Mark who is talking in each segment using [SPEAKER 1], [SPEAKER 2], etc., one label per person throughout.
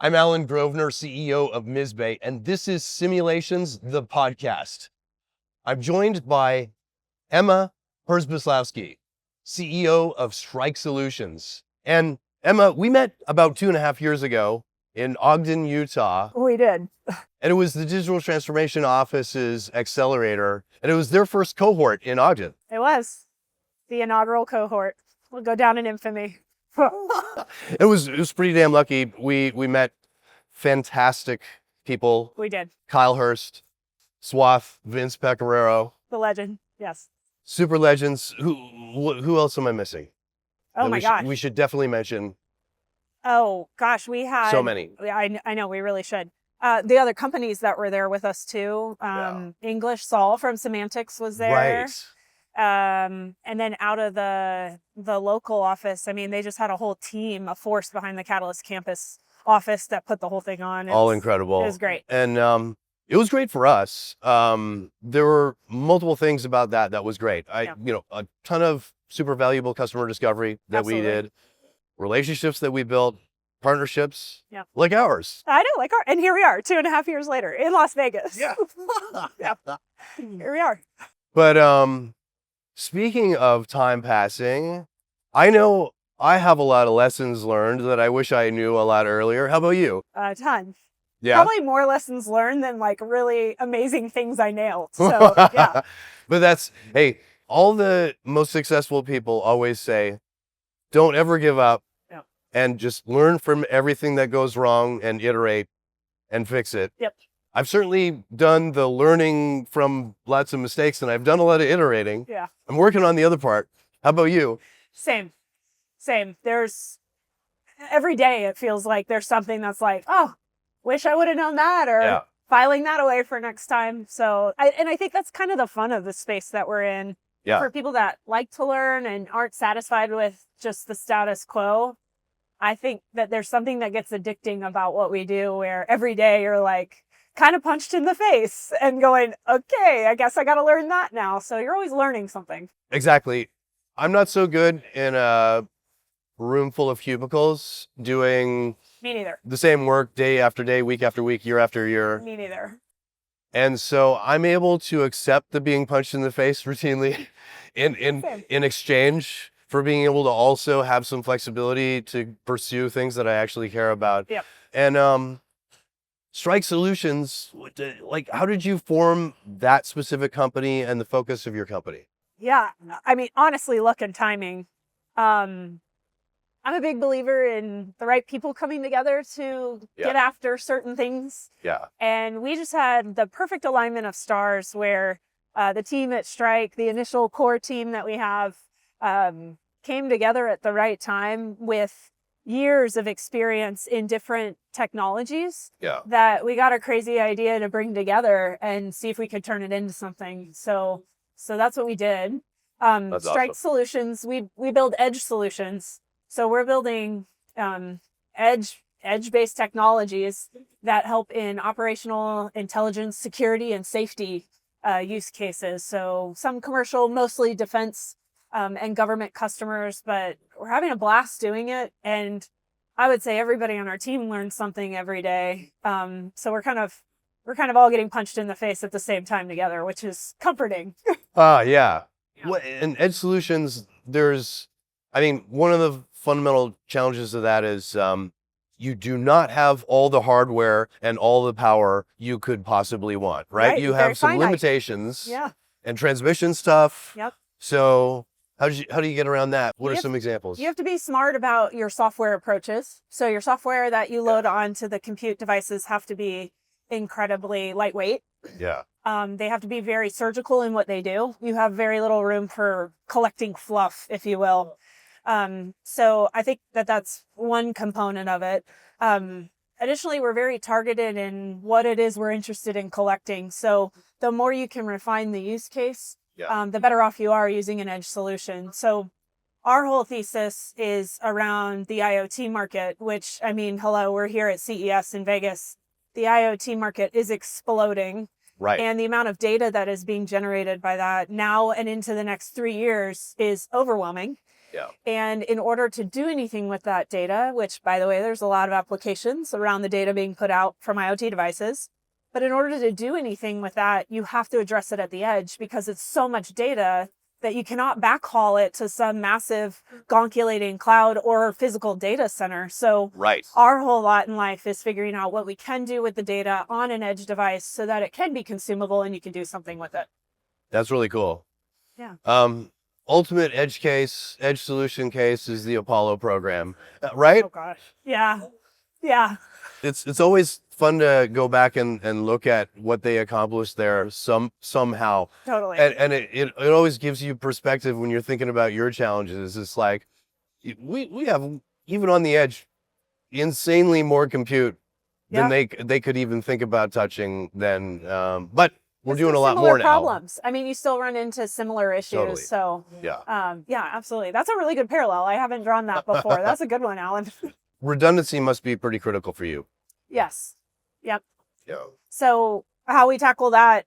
[SPEAKER 1] I'm Allan Grosvenor, CEO of Mizbay, and this is Simulations, the podcast. I'm joined by Emma Przybyslawski, CEO of Strike Solutions. And Emma, we met about 2.5 years ago in Ogden, Utah.
[SPEAKER 2] We did.
[SPEAKER 1] And it was the Digital Transformation Office's accelerator, and it was their first cohort in Ogden.
[SPEAKER 2] It was the inaugural cohort. We'll go down in infamy.
[SPEAKER 1] It was pretty damn lucky. We met fantastic people.
[SPEAKER 2] We did.
[SPEAKER 1] Kyle Hurst, Swath, Vince Pecoraro.
[SPEAKER 2] The legend. Yes.
[SPEAKER 1] Super legends. Who else am I missing?
[SPEAKER 2] Oh my gosh.
[SPEAKER 1] We should definitely mention.
[SPEAKER 2] Oh gosh, we had
[SPEAKER 1] so many.
[SPEAKER 2] I know we really should. The other companies that were there with us too. English Sol from Semantics was there.
[SPEAKER 1] Right.
[SPEAKER 2] And then out of the local office, I mean, they just had a whole team, a force behind the Catalyst campus office that put the whole thing on.
[SPEAKER 1] All incredible.
[SPEAKER 2] It was great.
[SPEAKER 1] And it was great for us. There were multiple things about that was great. A ton of super valuable customer discovery that
[SPEAKER 2] Absolutely.
[SPEAKER 1] we did, relationships that we built, partnerships like ours.
[SPEAKER 2] I know, like and here we are 2.5 years later in Las Vegas.
[SPEAKER 1] Yeah.
[SPEAKER 2] Here we are.
[SPEAKER 1] But speaking of time passing, I know I have a lot of lessons learned that I wish I knew a lot earlier. How about you?
[SPEAKER 2] A ton.
[SPEAKER 1] Yeah.
[SPEAKER 2] Probably more lessons learned than like really amazing things I nailed. So yeah.
[SPEAKER 1] But hey, all the most successful people always say, don't ever give up and just learn from everything that goes wrong and iterate and fix it.
[SPEAKER 2] Yep. I've
[SPEAKER 1] certainly done the learning from lots of mistakes, and I've done a lot of iterating.
[SPEAKER 2] Yeah.
[SPEAKER 1] I'm working on the other part. How about you?
[SPEAKER 2] Same. There's every day it feels like there's something that's like, oh, wish I would have known that, or filing that away for next time. So I think that's kind of the fun of the space that we're in.
[SPEAKER 1] Yeah.
[SPEAKER 2] For people that like to learn and aren't satisfied with just the status quo, I think that there's something that gets addicting about what we do, where every day you're like kind of punched in the face and going, okay, I guess I got to learn that now. So you're always learning something.
[SPEAKER 1] Exactly. I'm not so good in a room full of cubicles doing
[SPEAKER 2] Me neither.
[SPEAKER 1] the same work day after day, week after week, year after year.
[SPEAKER 2] Me neither.
[SPEAKER 1] And so I'm able to accept the being punched in the face routinely in exchange for being able to also have some flexibility to pursue things that I actually care about.
[SPEAKER 2] Yep.
[SPEAKER 1] And Strike Solutions, like, how did you form that specific company and the focus of your company?
[SPEAKER 2] Yeah. I mean, honestly, luck and timing. I'm a big believer in the right people coming together to get after certain things.
[SPEAKER 1] Yeah.
[SPEAKER 2] And we just had the perfect alignment of stars where the team at Strike, the initial core team that we have, came together at the right time with years of experience in different technologies that we got a crazy idea to bring together and see if we could turn it into something. So that's what we did.
[SPEAKER 1] That's
[SPEAKER 2] Strike
[SPEAKER 1] awesome.
[SPEAKER 2] Solutions, we build edge solutions. So we're building edge-based technologies that help in operational intelligence, security, and safety use cases. So some commercial, mostly defense and government customers, but we're having a blast doing it. And I would say everybody on our team learns something every day. So we're kind of all getting punched in the face at the same time together, which is comforting.
[SPEAKER 1] Yeah. In Edge Solutions, one of the fundamental challenges of that is you do not have all the hardware and all the power you could possibly want, right? You have some limitations and transmission stuff.
[SPEAKER 2] Yep.
[SPEAKER 1] So how do you get around that? What are some examples?
[SPEAKER 2] You have to be smart about your software approaches. So your software that you load onto the compute devices have to be incredibly lightweight.
[SPEAKER 1] Yeah.
[SPEAKER 2] They have to be very surgical in what they do. You have very little room for collecting fluff, if you will. So I think that's one component of it. Additionally, we're very targeted in what it is we're interested in collecting. So the more you can refine the use case, the better off you are using an edge solution. So our whole thesis is around the IoT market, which, I mean, hello, we're here at CES in Vegas. The IoT market is exploding.
[SPEAKER 1] Right.
[SPEAKER 2] And the amount of data that is being generated by that now and into the next 3 years is overwhelming.
[SPEAKER 1] Yeah.
[SPEAKER 2] And in order to do anything with that data, which by the way, there's a lot of applications around the data being put out from IoT devices. But in order to do anything with that, you have to address it at the edge because it's so much data that you cannot backhaul it to some massive gonculating cloud or physical data center. So
[SPEAKER 1] Right.
[SPEAKER 2] our whole lot in life is figuring out what we can do with the data on an edge device so that it can be consumable and you can do something with it.
[SPEAKER 1] That's really cool.
[SPEAKER 2] Yeah.
[SPEAKER 1] Ultimate edge solution case is the Apollo program, right?
[SPEAKER 2] Oh gosh. Yeah. Yeah.
[SPEAKER 1] It's always fun to go back and look at what they accomplished there somehow.
[SPEAKER 2] Totally.
[SPEAKER 1] And it always gives you perspective when you're thinking about your challenges. It's like we have, even on the edge, insanely more compute than they could even think about touching then. But we're doing a lot more now.
[SPEAKER 2] Problems. I mean, you still run into similar issues.
[SPEAKER 1] Totally.
[SPEAKER 2] So
[SPEAKER 1] yeah,
[SPEAKER 2] yeah, absolutely. That's a really good parallel. I haven't drawn that before. That's a good one, Allan.
[SPEAKER 1] Redundancy must be pretty critical for you.
[SPEAKER 2] Yes. Yep.
[SPEAKER 1] Yeah.
[SPEAKER 2] So how we tackle that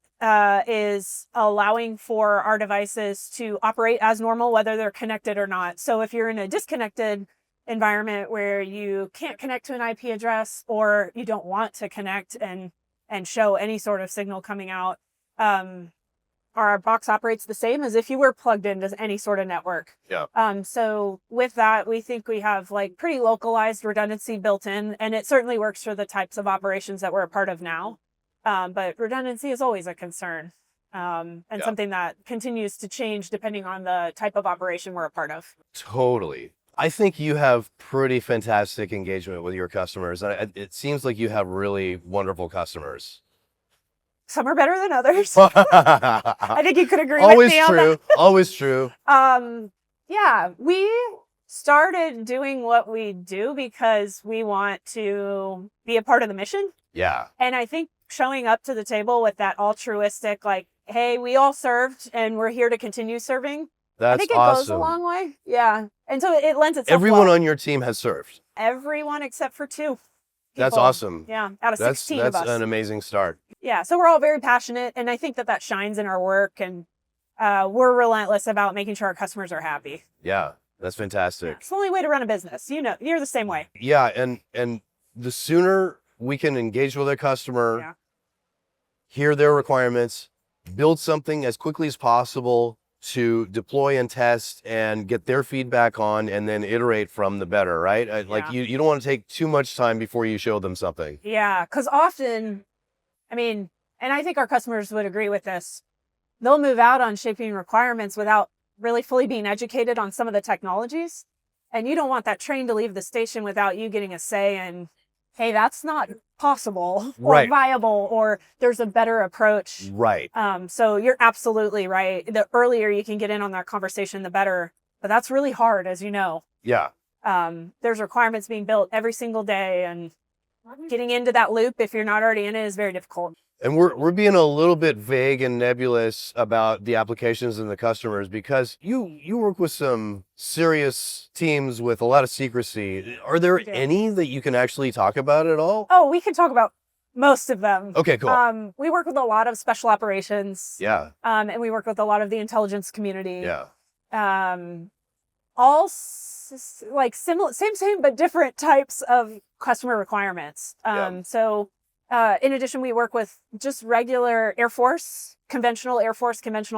[SPEAKER 2] is allowing for our devices to operate as normal, whether they're connected or not. So if you're in a disconnected environment where you can't connect to an IP address or you don't want to connect and show any sort of signal coming out, our box operates the same as if you were plugged into any sort of network.
[SPEAKER 1] Yeah.
[SPEAKER 2] So with that, we think we have like pretty localized redundancy built in, and it certainly works for the types of operations that we're a part of now. But redundancy is always a concern, and something that continues to change depending on the type of operation we're a part of.
[SPEAKER 1] Totally. I think you have pretty fantastic engagement with your customers. And it seems like you have really wonderful customers.
[SPEAKER 2] Some are better than others. I think you could agree with me on that.
[SPEAKER 1] Always true.
[SPEAKER 2] Yeah, we started doing what we do because we want to be a part of the mission.
[SPEAKER 1] Yeah.
[SPEAKER 2] And I think showing up to the table with that altruistic, like, hey, we all served and we're here to continue serving.
[SPEAKER 1] That's
[SPEAKER 2] I think it
[SPEAKER 1] awesome.
[SPEAKER 2] goes a long way. Yeah. And so it lends itself
[SPEAKER 1] Everyone on your team has served.
[SPEAKER 2] Everyone except for 2 people.
[SPEAKER 1] That's awesome.
[SPEAKER 2] Yeah, out of 16 of us.
[SPEAKER 1] That's an amazing start.
[SPEAKER 2] Yeah, so we're all very passionate, and I think that shines in our work, and we're relentless about making sure our customers are happy.
[SPEAKER 1] Yeah, that's fantastic.
[SPEAKER 2] Yeah, it's the only way to run a business. You know, you're the same way.
[SPEAKER 1] Yeah, and the sooner we can engage with a customer, hear their requirements, build something as quickly as possible to deploy and test and get their feedback on, and then iterate from, the better, right? Like you don't want to take too much time before you show them something.
[SPEAKER 2] Yeah, because often, I mean, and I think our customers would agree with this, they'll move out on shaping requirements without really fully being educated on some of the technologies. And you don't want that train to leave the station without you getting a say in, hey, that's not possible or viable, or there's a better approach.
[SPEAKER 1] Right.
[SPEAKER 2] So you're absolutely right. The earlier you can get in on that conversation, the better. But that's really hard, as you know.
[SPEAKER 1] Yeah.
[SPEAKER 2] There's requirements being built every single day, and getting into that loop, if you're not already in it, is very difficult.
[SPEAKER 1] And we're being a little bit vague and nebulous about the applications and the customers because you work with some serious teams with a lot of secrecy. Are there any that you can actually talk about at all?
[SPEAKER 2] Oh, we can talk about most of them.
[SPEAKER 1] Okay, cool.
[SPEAKER 2] We work with a lot of special operations.
[SPEAKER 1] Yeah.
[SPEAKER 2] And we work with a lot of the intelligence community.
[SPEAKER 1] Yeah.
[SPEAKER 2] All like similar, same, but different types of customer requirements. So in addition, we work with just regular Air Force, conventional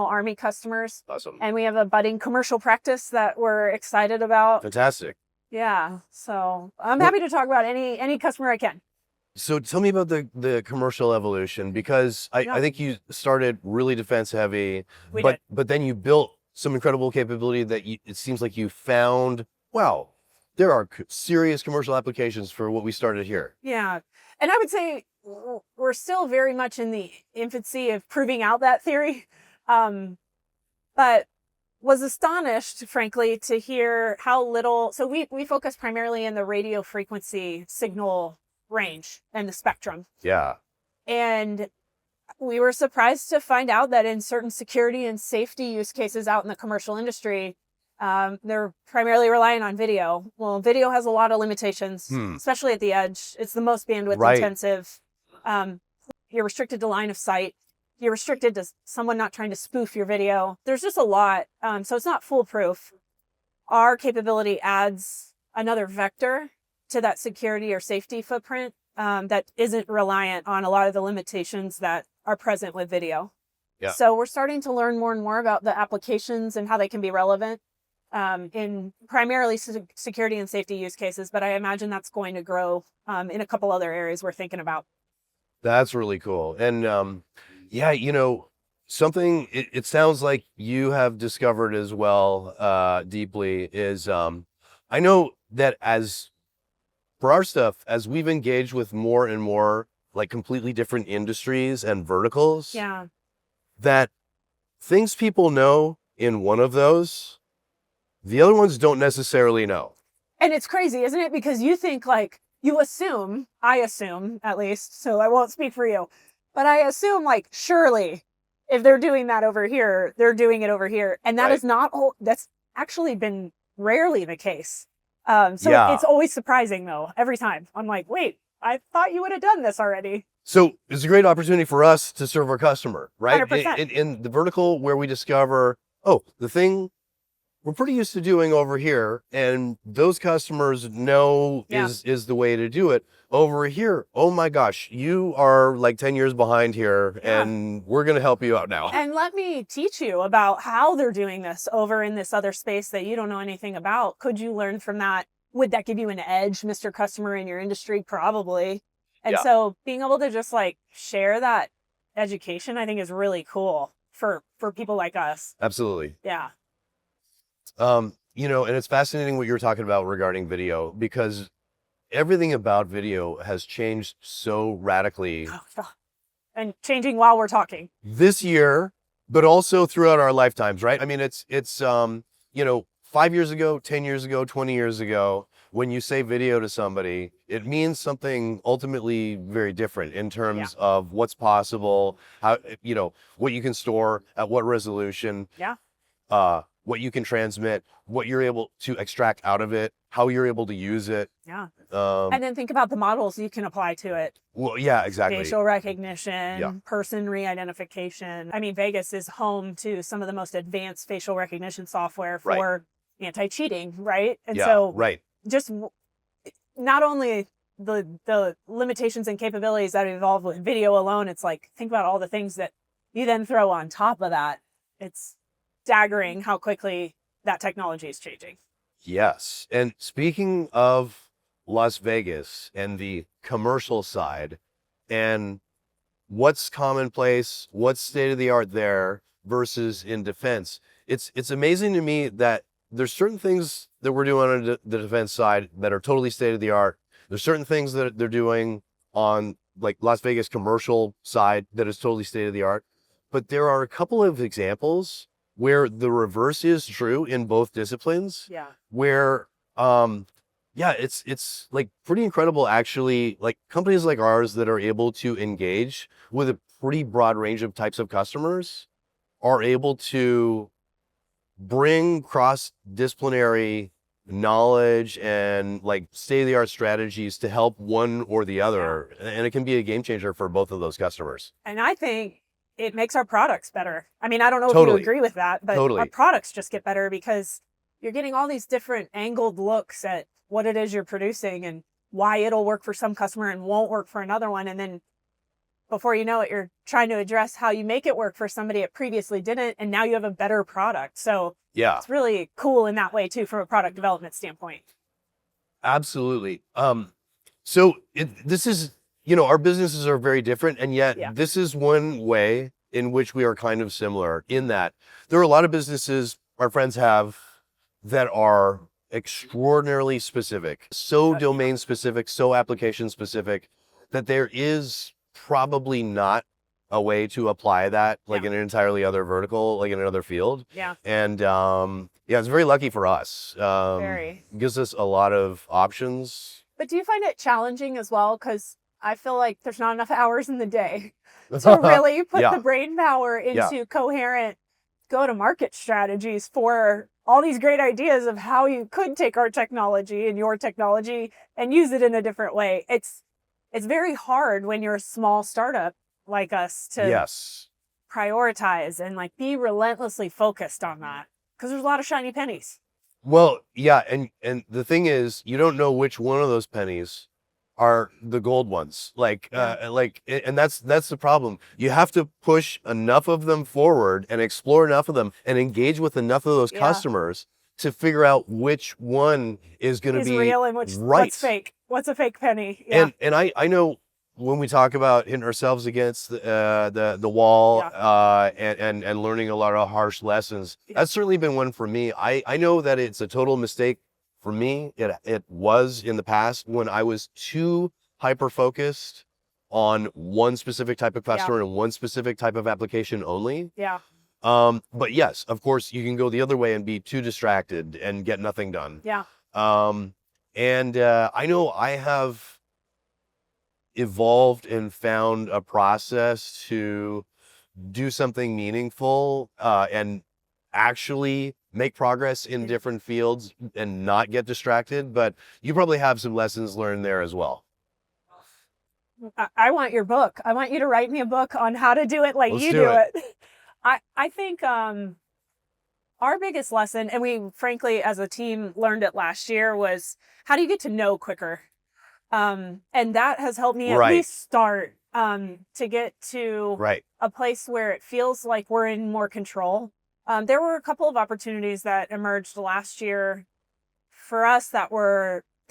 [SPEAKER 2] Army customers.
[SPEAKER 1] Awesome.
[SPEAKER 2] And we have a budding commercial practice that we're excited about.
[SPEAKER 1] Fantastic.
[SPEAKER 2] Yeah. So I'm happy to talk about any customer I can.
[SPEAKER 1] So tell me about the commercial evolution, because I think you started really defense heavy, but then you built some incredible capability that it seems like you found, wow, there are serious commercial applications for what we started here.
[SPEAKER 2] Yeah. And I would say we're still very much in the infancy of proving out that theory. But was astonished, frankly, to hear how little, so we focus primarily in the radio frequency signal range and the spectrum.
[SPEAKER 1] Yeah.
[SPEAKER 2] And we were surprised to find out that in certain security and safety use cases out in the commercial industry, they're primarily relying on video. Well, video has a lot of limitations, especially at the edge. It's the most bandwidth intensive. You're restricted to line of sight. You're restricted to someone not trying to spoof your video. There's just a lot. So it's not foolproof. our capability adds another vector to that security or safety footprint that isn't reliant on a lot of the limitations that are present with video.
[SPEAKER 1] Yeah.
[SPEAKER 2] So we're starting to learn more and more about the applications and how they can be relevant in primarily security and safety use cases, but I imagine that's going to grow in a couple other areas we're thinking about.
[SPEAKER 1] That's really cool. And yeah, something it sounds like you have discovered as well deeply is I know that as for our stuff, as we've engaged with more and more like completely different industries and verticals,
[SPEAKER 2] Yeah.
[SPEAKER 1] that things people know in one of those, the other ones don't necessarily know.
[SPEAKER 2] And it's crazy, isn't it? Because you think like, I assume at least, so I won't speak for you, but I assume like, surely if they're doing that over here, they're doing it over here. And that
[SPEAKER 1] Right.
[SPEAKER 2] is not, that's actually been rarely the case. So
[SPEAKER 1] Yeah.
[SPEAKER 2] it's always surprising though, every time. I'm like, wait, I thought you would have done this already.
[SPEAKER 1] So it's a great opportunity for us to serve our customer, right?
[SPEAKER 2] 100%.
[SPEAKER 1] In the vertical where we discover, oh, the thing we're pretty used to doing over here, and those customers know
[SPEAKER 2] Yeah.
[SPEAKER 1] is the way to do it. Over here, oh my gosh, you are like 10 years behind here,
[SPEAKER 2] Yeah.
[SPEAKER 1] and we're going to help you out now.
[SPEAKER 2] And let me teach you about how they're doing this over in this other space that you don't know anything about. Could you learn from that? Would that give you an edge, Mr. Customer, in your industry? Probably. And
[SPEAKER 1] Yeah.
[SPEAKER 2] so being able to just like share that education, I think is really cool for people like us.
[SPEAKER 1] Absolutely.
[SPEAKER 2] Yeah.
[SPEAKER 1] And it's fascinating what you're talking about regarding video, because everything about video has changed so radically
[SPEAKER 2] And changing while we're talking.
[SPEAKER 1] this year, but also throughout our lifetimes, right? I mean, it's 5 years ago, 10 years ago, 20 years ago, when you say video to somebody, it means something ultimately very different in terms of what's possible, how, what you can store at what resolution.
[SPEAKER 2] Yeah.
[SPEAKER 1] What you can transmit, what you're able to extract out of it, how you're able to use it.
[SPEAKER 2] Yeah. And then think about the models you can apply to it.
[SPEAKER 1] Well, yeah, exactly.
[SPEAKER 2] Facial recognition,
[SPEAKER 1] Yeah.
[SPEAKER 2] person re-identification. I mean, Vegas is home to some of the most advanced facial recognition software for anti-cheating, right? And so
[SPEAKER 1] right.
[SPEAKER 2] just not only the limitations and capabilities that evolve with video alone, it's like, think about all the things that you then throw on top of that. It's staggering how quickly that technology is changing.
[SPEAKER 1] Yes. And speaking of Las Vegas and the commercial side and what's commonplace, what's state of the art there versus in defense, it's amazing to me that there's certain things that we're doing on the defense side that are totally state of the art. There's certain things that they're doing on like Las Vegas commercial side that is totally state of the art. But there are a couple of examples where the reverse is true in both disciplines.
[SPEAKER 2] Yeah.
[SPEAKER 1] Where, it's like pretty incredible actually, like companies like ours that are able to engage with a pretty broad range of types of customers are able to bring cross-disciplinary knowledge and like state-of-the-art strategies to help one or the other. And it can be a game changer for both of those customers.
[SPEAKER 2] And I think it makes our products better. I mean, I don't know
[SPEAKER 1] Totally.
[SPEAKER 2] if you agree with that, but our products just get better because you're getting all these different angled looks at what it is you're producing and why it'll work for some customer and won't work for another one. And then before you know it, you're trying to address how you make it work for somebody it previously didn't. And now you have a better product. So it's really cool in that way too, from a product development standpoint.
[SPEAKER 1] Absolutely. So this is, our businesses are very different, and yet this is one way in which we are kind of similar in that there are a lot of businesses our friends have that are extraordinarily specific, so domain specific, so application specific, that there is probably not a way to apply that like in an entirely other vertical, like in another field.
[SPEAKER 2] Yeah.
[SPEAKER 1] And it's very lucky for us.
[SPEAKER 2] Very.
[SPEAKER 1] Gives us a lot of options.
[SPEAKER 2] But do you find it challenging as well? Because I feel like there's not enough hours in the day to really put the brain power into coherent go-to-market strategies for all these great ideas of how you could take our technology and your technology and use it in a different way. It's very hard when you're a small startup like us to prioritize and like be relentlessly focused on that, because there's a lot of shiny pennies.
[SPEAKER 1] Well, yeah, and the thing is, you don't know which one of those pennies are the gold ones. And that's the problem. You have to push enough of them forward and explore enough of them and engage with enough of those
[SPEAKER 2] Yeah.
[SPEAKER 1] customers to figure out which one is going to
[SPEAKER 2] Is
[SPEAKER 1] be
[SPEAKER 2] real and what's
[SPEAKER 1] right.
[SPEAKER 2] fake. What's a fake penny? Yeah.
[SPEAKER 1] And I know when we talk about hitting ourselves against the wall, and learning a lot of harsh lessons, that's certainly been one for me. I know that it's a total mistake for me. It was in the past when I was too hyper focused on one specific type of customer and one specific type of application only.
[SPEAKER 2] Yeah.
[SPEAKER 1] But yes, of course, you can go the other way and be too distracted and get nothing done.
[SPEAKER 2] Yeah.
[SPEAKER 1] I know I have evolved and found a process to do something meaningful and actually make progress in different fields and not get distracted. But you probably have some lessons learned there as well.
[SPEAKER 2] I want your book. I want you to write me a book on how to do it like
[SPEAKER 1] Let's
[SPEAKER 2] you
[SPEAKER 1] do
[SPEAKER 2] do it. I think our biggest lesson, and we frankly as a team learned it last year, was how do you get to know quicker? And that has helped me at least start to get to a place where it feels like we're in more control. There were a couple of opportunities that emerged last year for us that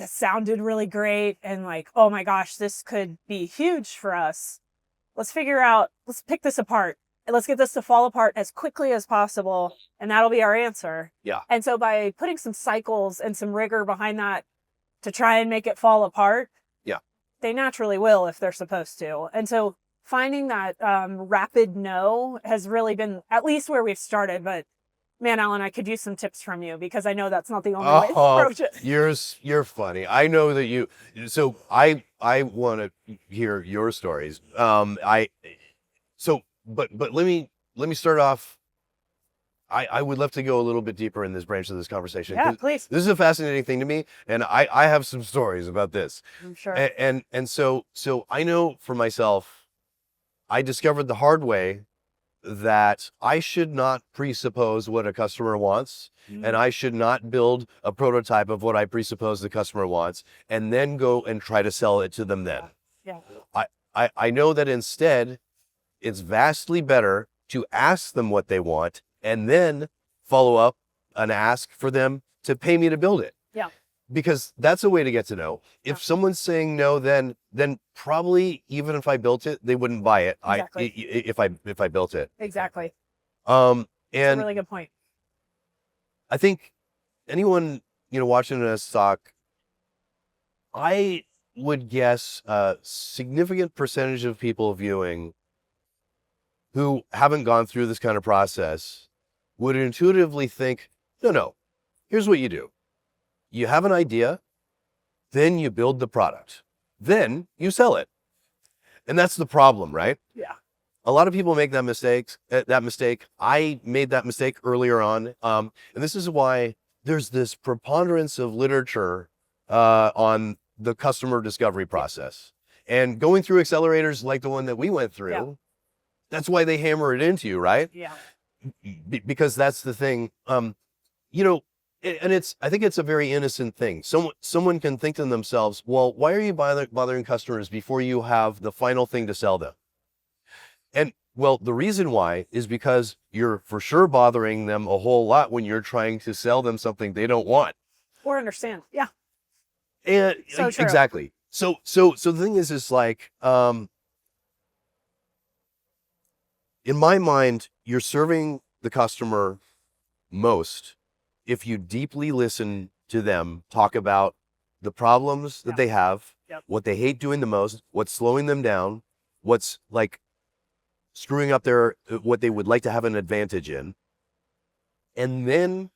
[SPEAKER 2] sounded really great and like, oh my gosh, this could be huge for us. Let's pick this apart and let's get this to fall apart as quickly as possible. And that'll be our answer.
[SPEAKER 1] Yeah.
[SPEAKER 2] And so by putting some cycles and some rigor behind that to try and make it fall apart, they naturally will if they're supposed to. And so finding that rapid no has really been at least where we've started. But man, Allan, I could use some tips from you because I know that's not the only way to approach it.
[SPEAKER 1] You're funny. I know that so I want to hear your stories. But let me start off. I would love to go a little bit deeper in this branch of this conversation.
[SPEAKER 2] Yeah, please.
[SPEAKER 1] This is a fascinating thing to me, and I have some stories about this.
[SPEAKER 2] I'm sure.
[SPEAKER 1] And so I know for myself, I discovered the hard way that I should not presuppose what a customer wants, and I should not build a prototype of what I presuppose the customer wants, and then go and try to sell it to them then.
[SPEAKER 2] Yeah.
[SPEAKER 1] I know that instead, it's vastly better to ask them what they want and then follow up and ask for them to pay me to build it.
[SPEAKER 2] Yeah.
[SPEAKER 1] Because that's a way to get to know. If someone's saying no, then probably even if I built it, they wouldn't buy it.
[SPEAKER 2] Exactly.
[SPEAKER 1] If I built it.
[SPEAKER 2] Exactly.
[SPEAKER 1] And
[SPEAKER 2] that's a really good point.
[SPEAKER 1] I think anyone watching us talk, I would guess a significant percentage of people viewing who haven't gone through this kind of process would intuitively think, no, here's what you do. You have an idea, then you build the product, then you sell it. And that's the problem, right?
[SPEAKER 2] Yeah.
[SPEAKER 1] A lot of people make that mistake. I made that mistake earlier on. And this is why there's this preponderance of literature on the customer discovery process. And going through accelerators like the one that we went through, that's why they hammer it into you, right?
[SPEAKER 2] Yeah.
[SPEAKER 1] Because that's the thing. And I think it's a very innocent thing. Someone can think to themselves, well, why are you bothering customers before you have the final thing to sell them? And well, the reason why is because you're for sure bothering them a whole lot when you're trying to sell them something they don't want
[SPEAKER 2] or understand. Yeah.
[SPEAKER 1] And
[SPEAKER 2] so true.
[SPEAKER 1] Exactly. So the thing is like, in my mind, you're serving the customer most if you deeply listen to them talk about the problems that they have, what they hate doing the most, what's slowing them down, what's like screwing up what they would like to have an advantage in, and then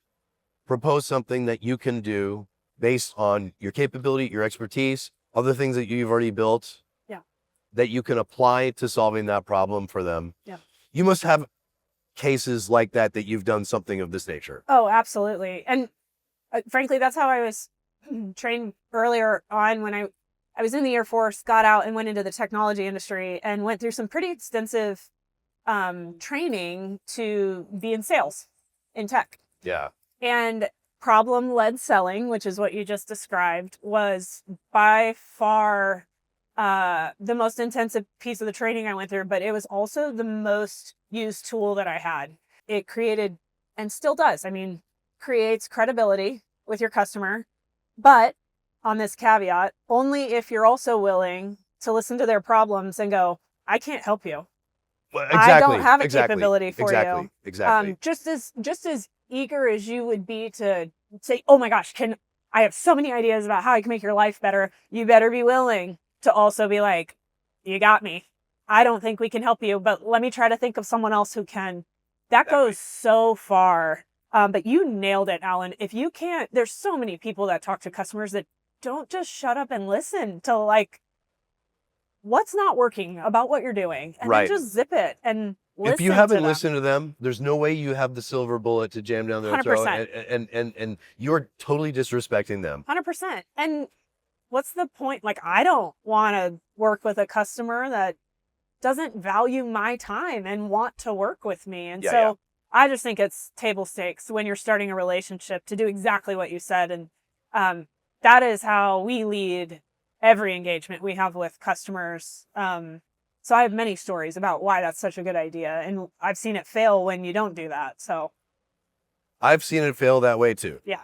[SPEAKER 1] propose something that you can do based on your capability, your expertise, other things that you've already built, that you can apply to solving that problem for them.
[SPEAKER 2] Yeah.
[SPEAKER 1] You must have cases like that you've done something of this nature.
[SPEAKER 2] Oh, absolutely. And frankly, that's how I was trained earlier on when I was in the Air Force, got out and went into the technology industry and went through some pretty extensive training to be in sales in tech.
[SPEAKER 1] Yeah.
[SPEAKER 2] And problem-led selling, which is what you just described, was by far the most intensive piece of the training I went through, but it was also the most used tool that I had. It created, and still does, creates credibility with your customer, but on this caveat, only if you're also willing to listen to their problems and go, I can't help you.
[SPEAKER 1] Well, exactly.
[SPEAKER 2] I don't have a capability for you.
[SPEAKER 1] Exactly.
[SPEAKER 2] Just as eager as you would be to say, oh my gosh, I have so many ideas about how I can make your life better. You better be willing to also be like, you got me. I don't think we can help you, but let me try to think of someone else who can. That goes so far. But you nailed it, Allan. If you can't, there's so many people that talk to customers that don't just shut up and listen to like, what's not working about what you're doing, and then just zip it and listen.
[SPEAKER 1] If you haven't listened to them, there's no way you have the silver bullet to jam down their
[SPEAKER 2] 100%.
[SPEAKER 1] throat, and you're totally disrespecting them.
[SPEAKER 2] 100%. And what's the point? Like, I don't want to work with a customer that doesn't value my time and want to work with me. And I just think it's table stakes when you're starting a relationship to do exactly what you said. And that is how we lead every engagement we have with customers. So I have many stories about why that's such a good idea. And I've seen it fail when you don't do that. So
[SPEAKER 1] I've seen it fail that way too.
[SPEAKER 2] Yeah.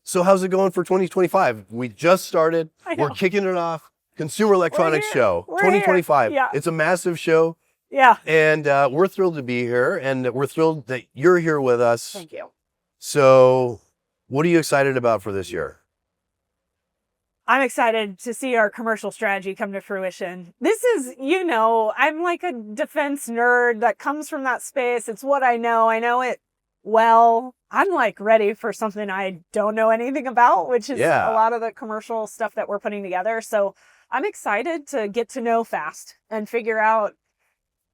[SPEAKER 1] So how's it going for 2025? We just started. We're kicking it off. Consumer Electronics Show 2025.
[SPEAKER 2] Yeah.
[SPEAKER 1] It's a massive show.
[SPEAKER 2] Yeah.
[SPEAKER 1] And we're thrilled to be here, and we're thrilled that you're here with us.
[SPEAKER 2] Thank you.
[SPEAKER 1] So what are you excited about for this year?
[SPEAKER 2] I'm excited to see our commercial strategy come to fruition. This is, I'm like a defense nerd that comes from that space. It's what I know. I know it well. I'm like ready for something I don't know anything about, which is a lot of the commercial stuff that we're putting together. So I'm excited to get to know fast and figure out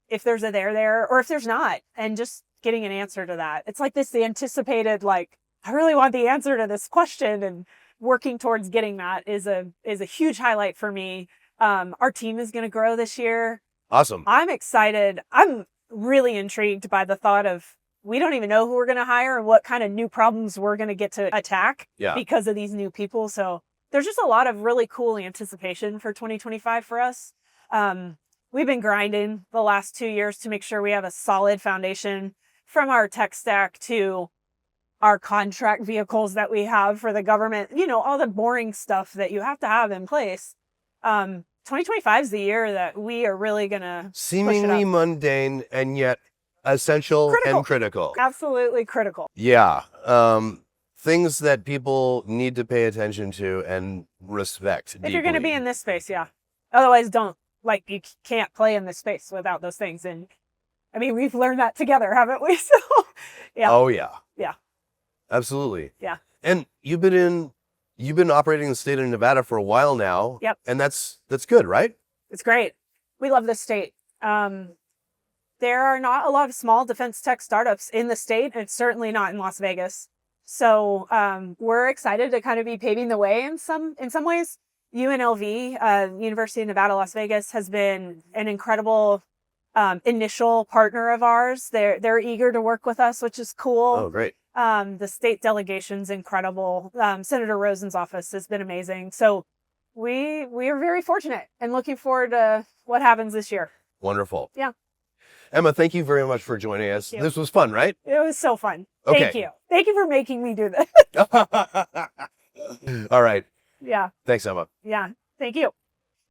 [SPEAKER 2] if there's a there or if there's not, and just getting an answer to that. It's like the anticipated, like, I really want the answer to this question, and working towards getting that is a huge highlight for me. Our team is going to grow this year.
[SPEAKER 1] Awesome.
[SPEAKER 2] I'm excited. I'm really intrigued by the thought of, we don't even know who we're going to hire and what kind of new problems we're going to get to attack because of these new people. So there's just a lot of really cool anticipation for 2025 for us. We've been grinding the last 2 years to make sure we have a solid foundation, from our tech stack to our contract vehicles that we have for the government, all the boring stuff that you have to have in place. 2025 is the year that we are really going to
[SPEAKER 1] seemingly mundane and yet essential and critical.
[SPEAKER 2] Absolutely critical.
[SPEAKER 1] Yeah. Things that people need to pay attention to and respect deeply.
[SPEAKER 2] If you're going to be in this space, Otherwise, you can't play in this space without those things. And we've learned that together, haven't we? So, yeah.
[SPEAKER 1] Oh, yeah.
[SPEAKER 2] Yeah.
[SPEAKER 1] Absolutely.
[SPEAKER 2] Yeah.
[SPEAKER 1] And you've been operating in the state of Nevada for a while now.
[SPEAKER 2] Yep.
[SPEAKER 1] And that's good, right?
[SPEAKER 2] It's great. We love this state. There are not a lot of small defense tech startups in the state, and certainly not in Las Vegas. So we're excited to kind of be paving the way in some ways. UNLV, University of Nevada, Las Vegas, has been an incredible initial partner of ours. They're eager to work with us, which is cool.
[SPEAKER 1] Oh, great.
[SPEAKER 2] The state delegation's incredible. Senator Rosen's office has been amazing. So we are very fortunate and looking forward to what happens this year.
[SPEAKER 1] Wonderful.
[SPEAKER 2] Yeah.
[SPEAKER 1] Emma, thank you very much for joining us. This was fun, right?
[SPEAKER 2] It was so fun.
[SPEAKER 1] Okay.
[SPEAKER 2] Thank you. Thank you for making me do this.
[SPEAKER 1] All right.
[SPEAKER 2] Yeah.
[SPEAKER 1] Thanks, Emma.
[SPEAKER 2] Yeah. Thank you.